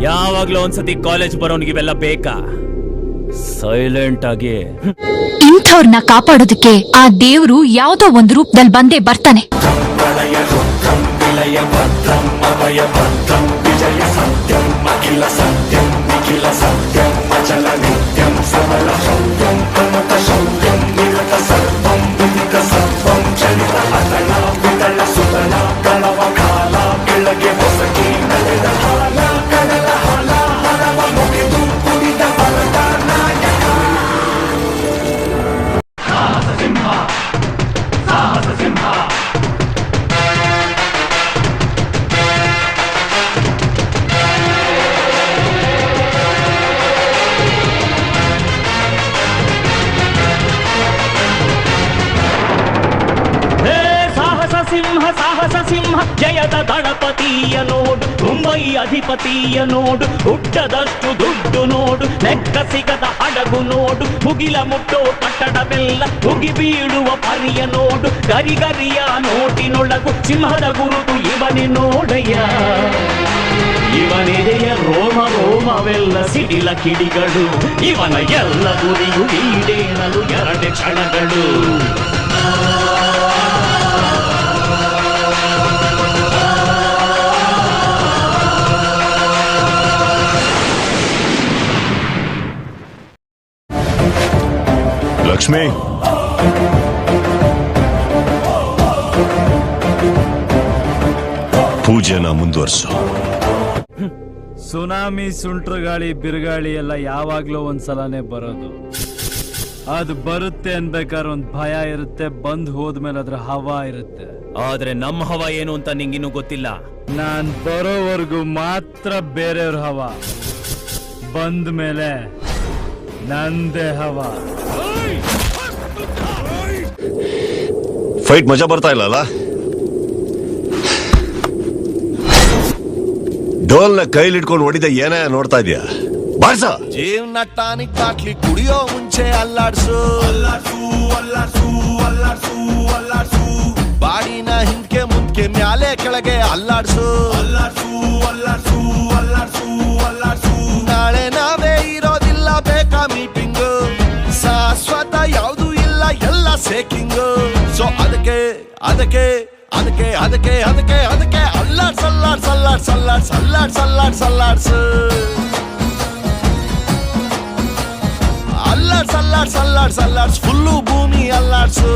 ಯಾವಾಗ್ಲೂ ಒಂದ್ಸತಿ ಕಾಲೇಜ್ ಬರೋನ್ಗೆ ಇವೆಲ್ಲ ಬೇಕಾ? ಸೈಲೆಂಟ್ ಆಗಿ ಇಂಥವ್ರನ್ನ ಕಾಪಾಡೋದಕ್ಕೆ ಆ ದೇವ್ರು ಯಾವ್ದೋ ಒಂದು ರೂಪದಲ್ಲಿ ಬಂದೇ ಬರ್ತಾನೆ. ಸಾಹಸ ಸಿಂಹ ಜಯದ ದಳಪತಿಯ ನೋಡು, ಮುಂಬೈ ಅಧಿಪತಿಯ ನೋಡು, ಹುಟ್ಟದಷ್ಟು ದುಡ್ಡು ನೋಡು, ಲೆಕ್ಕ ಸಿಗದ ಹಡಗು ನೋಡು, ಮುಗಿಲ ಮುಟ್ಟೋ ಕಟ್ಟಡವೆಲ್ಲ ಮುಗಿ ಬೀಳುವ ಪರಿಯ ನೋಡು, ಗರಿಗರಿಯ ನೋಟಿನೊಳಗು ಸಿಂಹದ ಗುರುತು ಇವನೇ ನೋಡಯ್ಯ. ಇವನೆದೆಯ ರೋಮ ರೋಮವೆಲ್ಲ ಸಿಡಿಲ ಕಿಡಿಗಳು, ಇವನ ಎಲ್ಲ ಗುರಿಯು ಈಡೇರಲು 2 ಕ್ಷಣಗಳು. ಲಕ್ಷ್ಮಿ, ಪೂಜೆನ ಮುಂದುವರ್ಸು. ಸುನಾಮಿ, ಸುಂಟ್ರ ಗಾಳಿ, ಬಿರುಗಾಳಿ ಎಲ್ಲ ಯಾವಾಗ್ಲೂ ಒಂದ್ಸಲನೇ ಬರೋದು. ಅದು ಬರುತ್ತೆ ಅನ್ಬೇಕಾದ್ರೆ ಒಂದ್ ಭಯ ಇರುತ್ತೆ, ಬಂದ್ ಹೋದ್ಮೇಲೆ ಅದ್ರ ಹವಾ ಇರುತ್ತೆ. ಆದ್ರೆ ನಮ್ಮ ಹವಾ ಏನು ಅಂತ ನಿಂಗಿನ್ನೂ ಗೊತ್ತಿಲ್ಲ. ನಾನ್ ಬರೋವರೆಗೂ ಮಾತ್ರ ಬೇರೆಯವ್ರ ಹವಾ, ಬಂದ ಮೇಲೆ ನಂದೇ ಹವಾ. ಫೈಟ್ ಮಜಾ ಬರ್ತಾ ಇಲ್ಲಲ್ಲ? ಡೋಲ್ನ ಕೈಲಿಟ್ಕೊಂಡು ಹೊಡಿದ ಏನೇ ನೋಡ್ತಾ ಇದೀಯಾ? ಬಾರ್ಸ ಜೀವನ ಟಾನಿಕ್ ಬಾಟ್ಲಿ ಕುಡಿಯೋ ಮುಂಚೆ ಅಲ್ಲಾಡ್ಸು, ಬಾಡಿನ ಹಿಂದ್ಕೆ ಮುಂದ್ಕೆ ಮ್ಯಾಲೆ ಕೆಳಗೆ ಅಲ್ಲಾಡ್ಸು, ನಾಳೆ ನಾವೇ ಇರೋದಿಲ್ಲ, ಬೇಕಾ ಮೀಟಿಂಗು, ಶಾಶ್ವತ ಯಾವುದು ಇಲ್ಲ, ಎಲ್ಲ ಸೇಕಿಂಗು. ಸೊ ಅದಕ್ಕೆ ಅದಕ್ಕೆ ಅದಕ್ಕೆ ಅದಕ್ಕೆ ಅದಕ್ಕೆ ಅದಕ್ಕೆ ಅಲ್ಲಾಡ್ ಸಲ್ಲಾಡ್ ಸಲ್ಲಾಡ್ ಸಲ್ಲಾಡ್ ಸಲ್ಲಾಡ್ ಸಲ್ಲಾಡ್ ಸಲ್ಲಾಡ್ಸು, ಅಲ್ಲಾಡ್ ಸಲ್ಲಾಡ್ ಸಲ್ಲಾಡ್ ಸಲ್ಲಾಡ್ಸ್ ಫುಲ್ಲು ಭೂಮಿ ಅಲ್ಲಾಡ್ಸು.